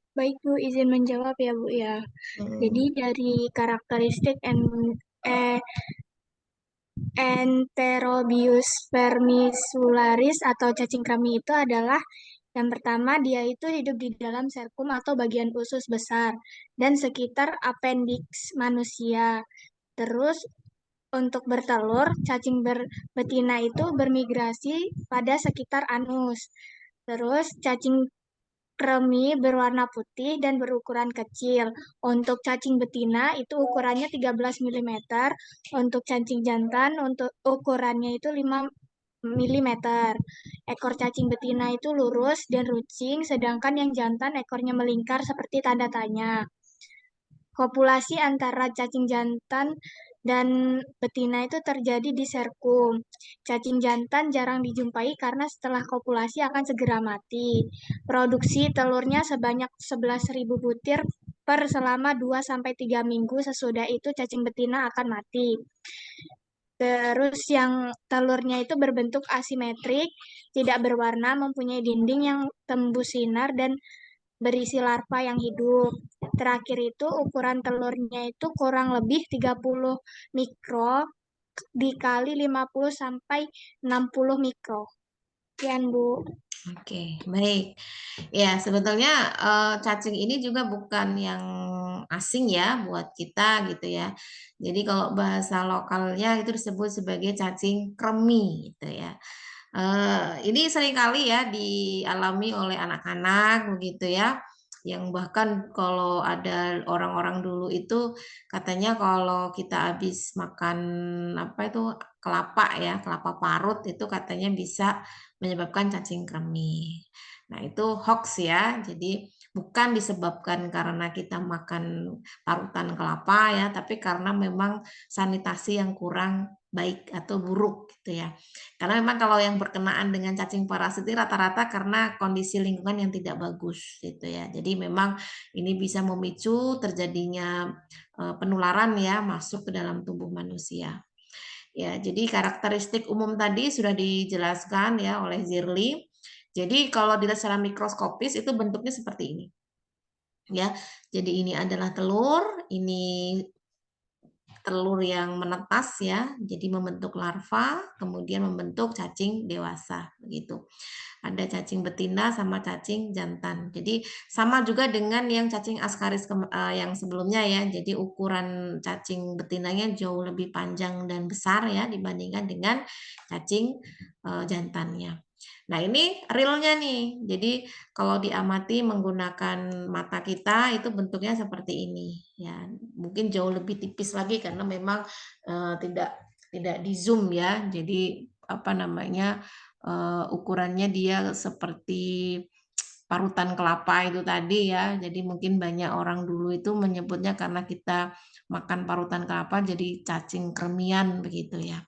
Baik Bu, izin menjawab ya Bu ya. Jadi dari karakteristik Enterobius vermicularis atau cacing kremi itu adalah yang pertama dia itu hidup di dalam serkum atau bagian usus besar dan sekitar appendix manusia. Terus untuk bertelur, cacing betina itu bermigrasi pada sekitar anus. Terus cacing kremi berwarna putih dan berukuran kecil. Untuk cacing betina itu ukurannya 13 mm. Untuk cacing jantan untuk ukurannya itu 5 mm. Ekor cacing betina itu lurus dan runcing, sedangkan yang jantan ekornya melingkar seperti tanda tanya. Kopulasi antara cacing jantan dan betina itu terjadi di serkum. Cacing jantan jarang dijumpai karena setelah kopulasi akan segera mati. Produksi telurnya sebanyak 11.000 butir per selama 2-3 minggu, sesudah itu cacing betina akan mati. Terus yang telurnya itu berbentuk asimetrik, tidak berwarna, mempunyai dinding yang tembus sinar dan berisi larva yang hidup. Terakhir itu ukuran telurnya itu kurang lebih 30 mikro dikali 50 sampai 60 mikro. Sekian Bu. Oke, baik. Ya, sebetulnya cacing ini juga bukan yang asing ya buat kita gitu ya. Jadi kalau bahasa lokalnya itu disebut sebagai cacing kremi gitu ya. Ini seringkali ya dialami oleh anak-anak begitu ya, yang bahkan kalau ada orang-orang dulu itu katanya kalau kita habis makan apa itu kelapa ya, kelapa parut itu katanya bisa menyebabkan cacing kremi. Nah, itu hoax ya. Jadi bukan disebabkan karena kita makan parutan kelapa ya, tapi karena memang sanitasi yang kurang baik atau buruk gitu ya. Karena memang kalau yang berkenaan dengan cacing parasit ini rata-rata karena kondisi lingkungan yang tidak bagus gitu ya. Jadi memang ini bisa memicu terjadinya penularan ya masuk ke dalam tubuh manusia. Ya, jadi karakteristik umum tadi sudah dijelaskan ya oleh Zirli. Jadi kalau dilihat secara mikroskopis itu bentuknya seperti ini. Ya. Jadi ini adalah telur, ini telur yang menetas ya, jadi membentuk larva, kemudian membentuk cacing dewasa begitu. Ada cacing betina sama cacing jantan. Jadi sama juga dengan yang cacing askaris yang sebelumnya ya. Jadi ukuran cacing betinanya jauh lebih panjang dan besar ya dibandingkan dengan cacing jantannya. Nah, ini realnya nih. Jadi kalau diamati menggunakan mata kita itu bentuknya seperti ini ya. Mungkin jauh lebih tipis lagi karena memang tidak di zoom ya. Jadi apa namanya ukurannya dia seperti parutan kelapa itu tadi ya. Jadi mungkin banyak orang dulu itu menyebutnya karena kita makan parutan kelapa jadi cacing kremian begitu ya.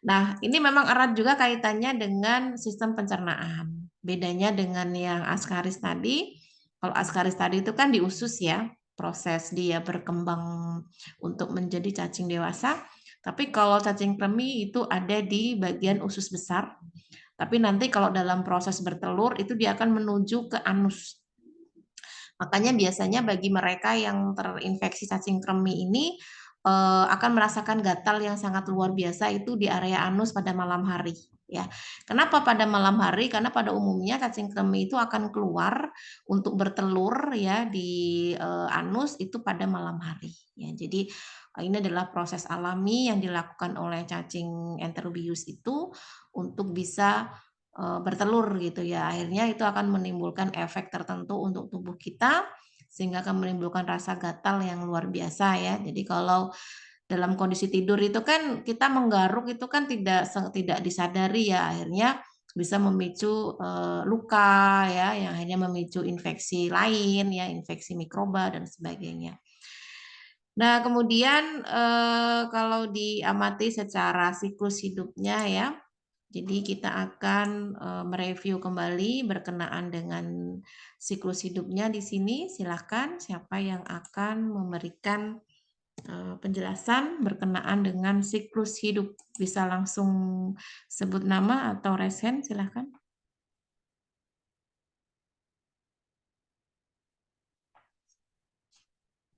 Nah, ini memang erat juga kaitannya dengan sistem pencernaan. Bedanya dengan yang askaris tadi, kalau askaris tadi itu kan di usus ya, proses dia berkembang untuk menjadi cacing dewasa. Tapi kalau cacing kremi itu ada di bagian usus besar. Tapi nanti kalau dalam proses bertelur itu dia akan menuju ke anus. Makanya biasanya bagi mereka yang terinfeksi cacing kremi ini akan merasakan gatal yang sangat luar biasa itu di area anus pada malam hari ya. Kenapa pada malam hari? Karena pada umumnya cacing kremi itu akan keluar untuk bertelur ya di anus itu pada malam hari ya. Jadi ini adalah proses alami yang dilakukan oleh cacing enterobius itu untuk bisa bertelur gitu ya. Akhirnya itu akan menimbulkan efek tertentu untuk tubuh kita sehingga akan menimbulkan rasa gatal yang luar biasa ya. Jadi kalau dalam kondisi tidur itu kan kita menggaruk itu kan tidak disadari ya, akhirnya bisa memicu luka ya, yang akhirnya memicu infeksi lain ya, infeksi mikroba dan sebagainya. Nah, kemudian kalau diamati secara siklus hidupnya ya, jadi kita akan mereview kembali berkenaan dengan siklus hidupnya di sini. Silakan siapa yang akan memberikan penjelasan berkenaan dengan siklus hidup. Bisa langsung sebut nama atau raise hand, silakan.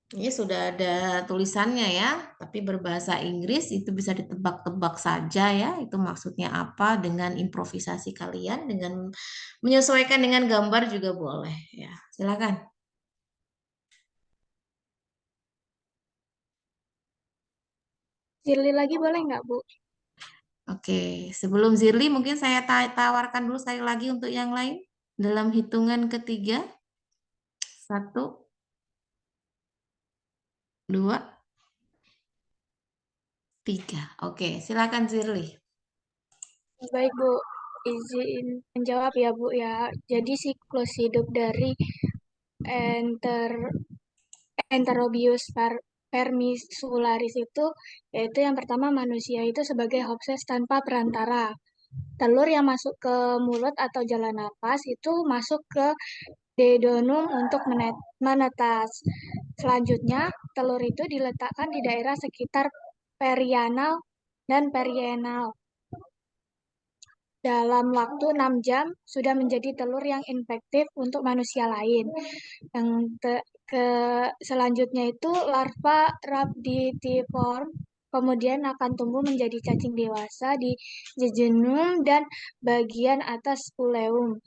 Ini sudah ada tulisannya ya, tapi berbahasa Inggris itu bisa ditebak-tebak saja ya, itu maksudnya apa dengan improvisasi kalian, dengan menyesuaikan dengan gambar juga boleh ya. Silakan. Zirli lagi boleh nggak, Bu? Oke, sebelum Zirli mungkin saya tawarkan dulu sekali lagi untuk yang lain dalam hitungan ketiga. 1, 2, 3. Oke, silakan Zirli. Baik, Bu. Izin menjawab ya, Bu ya. Jadi siklus hidup dari Enterobius vermicularis itu yaitu yang pertama manusia itu sebagai Hospes tanpa perantara. Telur yang masuk ke mulut atau jalan napas itu masuk ke dedonum untuk menetas. Selanjutnya, telur itu diletakkan di daerah sekitar perianal dan perianal. Dalam waktu 6 jam sudah menjadi telur yang infektif untuk manusia lain. Yang selanjutnya itu larva rhabditiform kemudian akan tumbuh menjadi cacing dewasa di jejunum dan bagian atas uleum.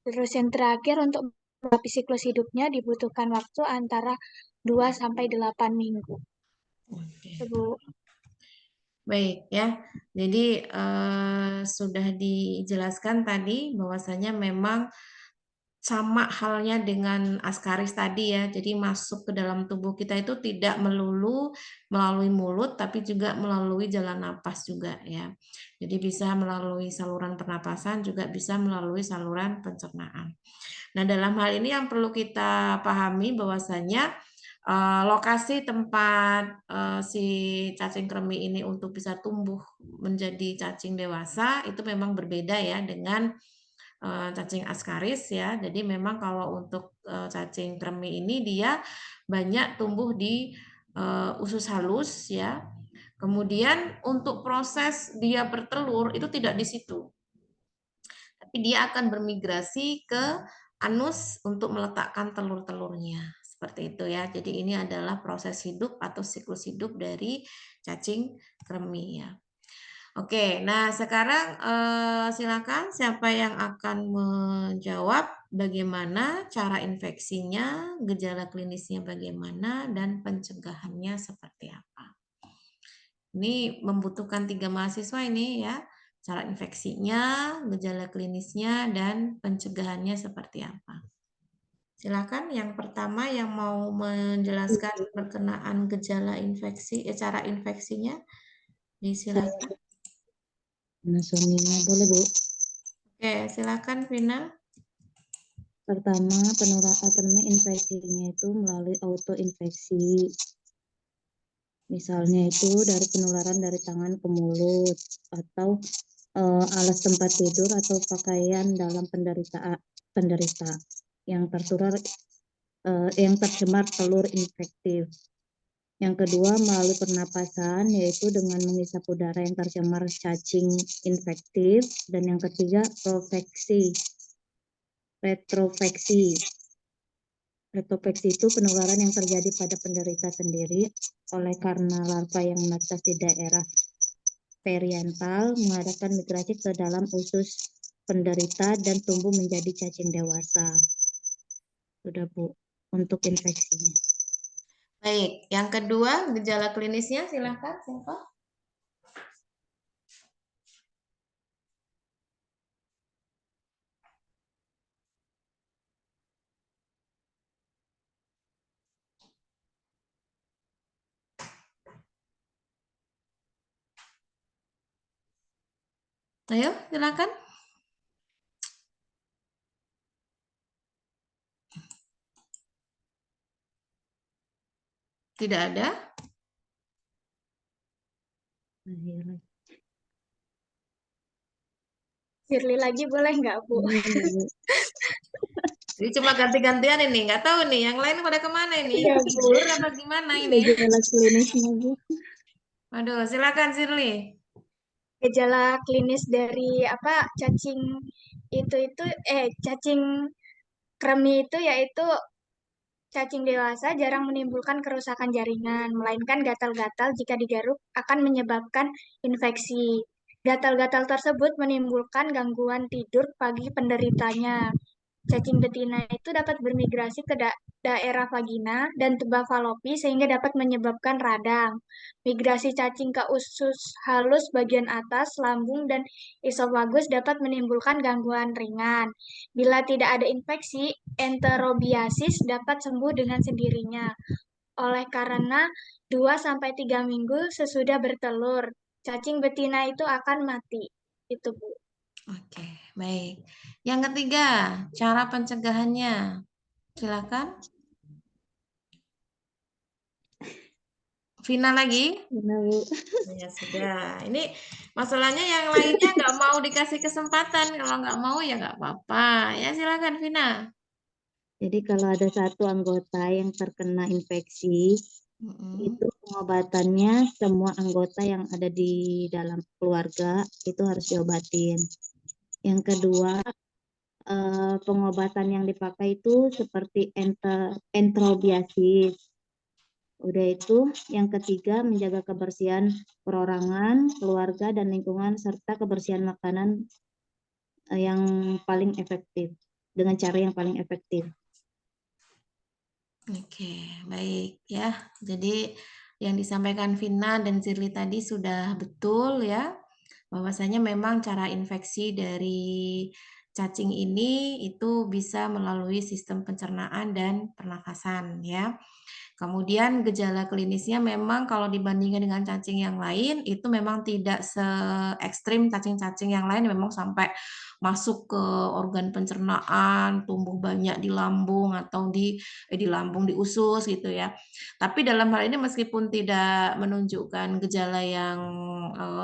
Terus yang terakhir untuk melengkapi siklus hidupnya dibutuhkan waktu antara 2 sampai 8 minggu. Oke. Bu. Baik ya. Jadi sudah dijelaskan tadi bahwasanya memang sama halnya dengan askaris tadi ya. Jadi masuk ke dalam tubuh kita itu tidak melulu melalui mulut tapi juga melalui jalan napas juga ya. Jadi bisa melalui saluran pernapasan juga bisa melalui saluran pencernaan. Nah, dalam hal ini yang perlu kita pahami bahwasanya lokasi tempat si cacing kremi ini untuk bisa tumbuh menjadi cacing dewasa itu memang berbeda ya dengan cacing askaris ya. Jadi memang kalau untuk cacing kremi ini dia banyak tumbuh di usus halus ya. Kemudian untuk proses dia bertelur itu tidak di situ. Tapi dia akan bermigrasi ke anus untuk meletakkan telur-telurnya. Seperti itu ya. Jadi ini adalah proses hidup atau siklus hidup dari cacing kremi ya. Oke, nah sekarang silakan siapa yang akan menjawab bagaimana cara infeksinya, gejala klinisnya bagaimana, dan pencegahannya seperti apa. Ini membutuhkan 3 mahasiswa ini ya, cara infeksinya, gejala klinisnya, dan pencegahannya seperti apa. Silakan yang pertama yang mau menjelaskan berkenaan gejala infeksi, cara infeksinya, disilakan. Suaminya boleh Bu. Oke, silakan Vina. Pertama, infeksinya itu melalui autoinfeksi. Misalnya itu dari penularan dari tangan ke mulut atau alas tempat tidur atau pakaian dalam penderita yang tercemar telur infektif. Yang kedua, melalui pernapasan, yaitu dengan menghisap udara yang tercemar cacing infektif. Dan yang ketiga, retroveksi. Retroveksi itu penularan yang terjadi pada penderita sendiri oleh karena larva yang menetas di daerah periantal mengadakan migrasi ke dalam usus penderita dan tumbuh menjadi cacing dewasa. Sudah Bu, untuk infeksinya. Baik, yang kedua gejala klinisnya silakan siapa? Ayo, silakan. Tidak ada? Shirley lagi boleh nggak, Bu? Jadi cuma ganti-gantian ini, nggak tahu nih, yang lain pada kemana ini? Iya, Bu. Tidur apa gimana ini? Gejala klinisnya Bu. Aduh, silakan Shirley. Gejala klinis dari cacing cacing kremi itu yaitu cacing dewasa jarang menimbulkan kerusakan jaringan, melainkan gatal-gatal jika digaruk akan menyebabkan infeksi. Gatal-gatal tersebut menimbulkan gangguan tidur bagi penderitanya. Cacing betina itu dapat bermigrasi ke daerah vagina dan tuba falopi sehingga dapat menyebabkan radang. Migrasi cacing ke usus halus bagian atas, lambung, dan esofagus dapat menimbulkan gangguan ringan. Bila tidak ada infeksi, enterobiasis dapat sembuh dengan sendirinya. Oleh karena 2-3 minggu sesudah bertelur, cacing betina itu akan mati. Itu, Bu. Oke, baik. Yang ketiga, cara pencegahannya. Silakan. Vina lagi? Benar Bu. Ya sudah. Ini masalahnya yang lainnya nggak mau dikasih kesempatan. Kalau nggak mau ya nggak apa-apa. Ya silakan Vina. Jadi kalau ada satu anggota yang terkena infeksi, itu pengobatannya semua anggota yang ada di dalam keluarga itu harus diobatin. Yang kedua, pengobatan yang dipakai itu seperti enterobiasis. Udah itu, yang ketiga menjaga kebersihan perorangan, keluarga, dan lingkungan serta kebersihan makanan yang paling efektif dengan cara yang paling efektif. Oke, baik ya. Jadi yang disampaikan Vina dan Zirli tadi sudah betul ya, bahwasanya memang cara infeksi dari cacing ini itu bisa melalui sistem pencernaan dan pernafasan ya. Kemudian gejala klinisnya memang kalau dibandingkan dengan cacing yang lain itu memang tidak se ekstrim cacing-cacing yang lain, memang sampai masuk ke organ pencernaan, tumbuh banyak di lambung atau di lambung, di usus gitu ya. Tapi dalam hal ini meskipun tidak menunjukkan gejala yang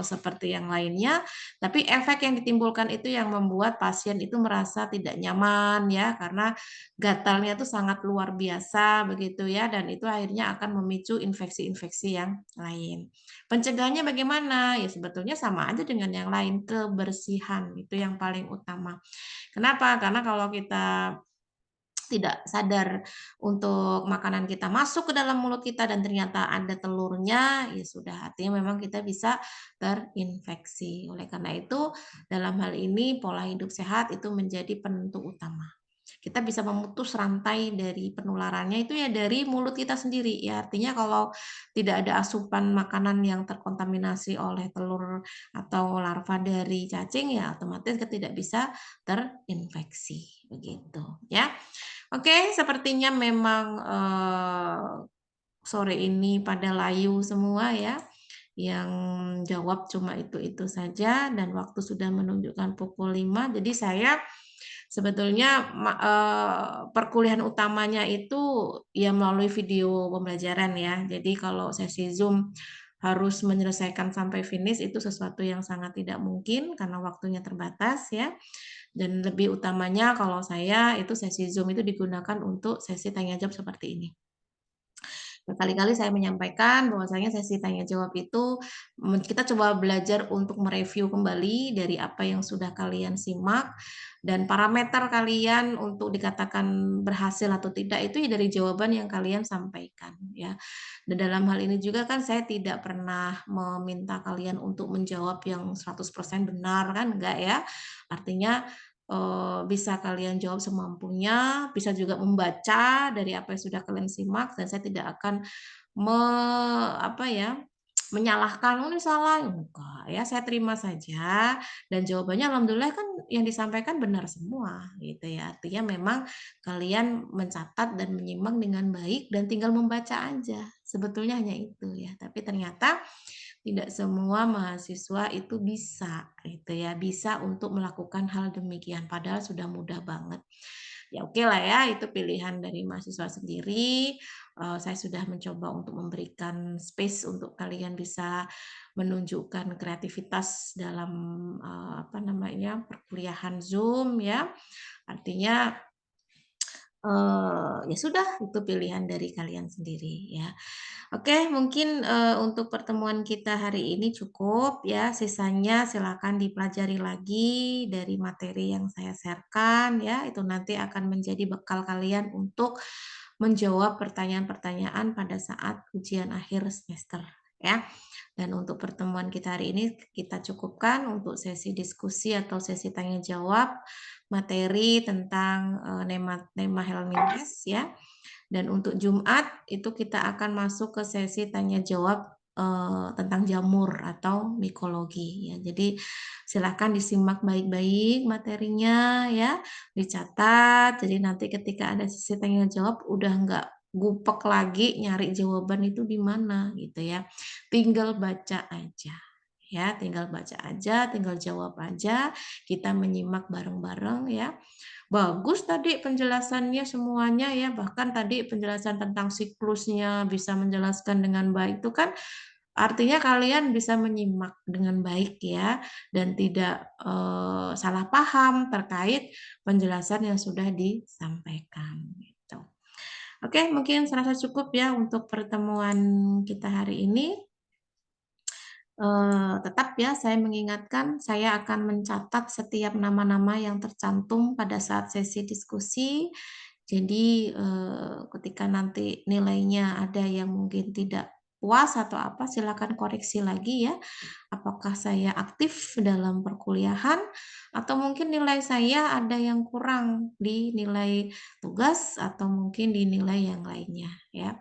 seperti yang lainnya, tapi efek yang ditimbulkan itu yang membuat pasien itu merasa tidak nyaman ya, karena gatalnya itu sangat luar biasa begitu ya, dan itu akhirnya akan memicu infeksi-infeksi yang lain. Pencegahannya bagaimana? Ya sebetulnya sama aja dengan yang lain, kebersihan itu yang paling utama. Kenapa? Karena kalau kita tidak sadar untuk makanan kita masuk ke dalam mulut kita dan ternyata ada telurnya, ya sudah, artinya memang kita bisa terinfeksi. Oleh karena itu, dalam hal ini pola hidup sehat itu menjadi penentu utama. Kita bisa memutus rantai dari penularannya itu ya dari mulut kita sendiri. Ya, artinya kalau tidak ada asupan makanan yang terkontaminasi oleh telur atau larva dari cacing, ya otomatis kita tidak bisa terinfeksi. Begitu ya. Oke, sepertinya memang sore ini pada layu semua ya. Yang jawab cuma itu-itu saja dan waktu sudah menunjukkan pukul 5. Jadi saya sebetulnya perkuliahan utamanya itu ya melalui video pembelajaran ya. Jadi kalau sesi Zoom harus menyelesaikan sampai finish itu sesuatu yang sangat tidak mungkin karena waktunya terbatas ya. Dan lebih utamanya kalau saya itu sesi Zoom itu digunakan untuk sesi tanya jawab seperti ini. Berkali-kali saya menyampaikan bahwasanya sesi tanya jawab itu kita coba belajar untuk mereview kembali dari apa yang sudah kalian simak dan parameter kalian untuk dikatakan berhasil atau tidak itu ya dari jawaban yang kalian sampaikan ya. Dan dalam hal ini juga kan saya tidak pernah meminta kalian untuk menjawab yang 100% benar kan enggak ya. Artinya bisa kalian jawab semampunya, bisa juga membaca dari apa yang sudah kalian simak dan saya tidak akan menyalahkan, "Oh ini salah," enggak ya, saya terima saja dan jawabannya alhamdulillah kan yang disampaikan benar semua gitu ya. Artinya memang kalian mencatat dan menyimak dengan baik dan tinggal membaca aja, sebetulnya hanya itu ya. Tapi ternyata tidak semua mahasiswa itu bisa gitu ya, bisa untuk melakukan hal demikian padahal sudah mudah banget. Ya oke lah ya, itu pilihan dari mahasiswa sendiri. Saya sudah mencoba untuk memberikan space untuk kalian bisa menunjukkan kreativitas dalam perkuliahan Zoom ya. Artinya ya sudah itu pilihan dari kalian sendiri ya. Oke, mungkin untuk pertemuan kita hari ini cukup ya. Sisanya silakan dipelajari lagi dari materi yang saya share-kan ya. Itu nanti akan menjadi bekal kalian untuk menjawab pertanyaan-pertanyaan pada saat ujian akhir semester ya. Dan untuk pertemuan kita hari ini kita cukupkan untuk sesi diskusi atau sesi tanya jawab materi tentang nema Helminth ya. Dan untuk Jumat itu kita akan masuk ke sesi tanya jawab tentang jamur atau mikologi ya. Jadi silakan disimak baik-baik materinya ya, dicatat. Jadi nanti ketika ada sesi tanya jawab udah nggak gupek lagi nyari jawaban itu di mana gitu ya. Tinggal baca aja. Ya, tinggal baca aja, tinggal jawab aja. Kita menyimak bareng-bareng ya. Bagus tadi penjelasannya semuanya ya, bahkan tadi penjelasan tentang siklusnya bisa menjelaskan dengan baik itu kan artinya kalian bisa menyimak dengan baik ya dan tidak salah paham terkait penjelasan yang sudah disampaikan gitu. Oke, mungkin serasa cukup ya untuk pertemuan kita hari ini. Tetap ya saya mengingatkan, saya akan mencatat setiap nama-nama yang tercantum pada saat sesi diskusi. Jadi, ketika nanti nilainya ada yang mungkin tidak puas atau apa, silakan koreksi lagi ya. Apakah saya aktif dalam perkuliahan atau mungkin nilai saya ada yang kurang di nilai tugas atau mungkin di nilai yang lainnya ya.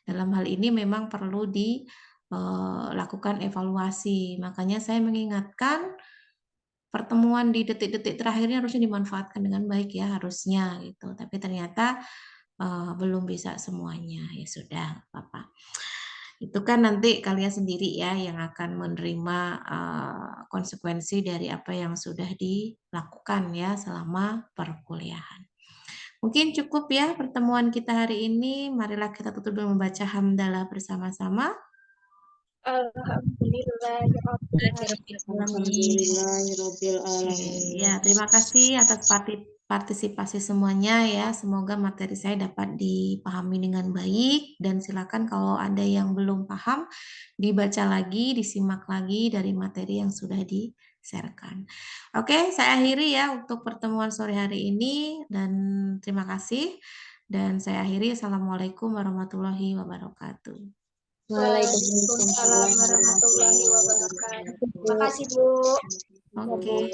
Dalam hal ini memang perlu dilakukan evaluasi. Makanya saya mengingatkan pertemuan di detik-detik terakhirnya harusnya dimanfaatkan dengan baik ya, harusnya gitu. Tapi ternyata belum bisa semuanya. Ya sudah, Bapak. Itu kan nanti kalian sendiri ya yang akan menerima konsekuensi dari apa yang sudah dilakukan ya selama perkuliahan. Mungkin cukup ya pertemuan kita hari ini. Marilah kita tutup dengan membaca hamdalah bersama-sama. Alhamdulillahirabbil alamin. Ya, terima kasih atas partisipasi semuanya ya. Semoga materi saya dapat dipahami dengan baik dan silakan kalau ada yang belum paham dibaca lagi, disimak lagi dari materi yang sudah di-sharekan. Oke, saya akhiri ya untuk pertemuan sore hari ini dan terima kasih. Dan saya akhiri. Assalamualaikum warahmatullahi wabarakatuh. Waalaikumsalam warahmatullahi wabarakatuh. Terima kasih, Bu. Oke.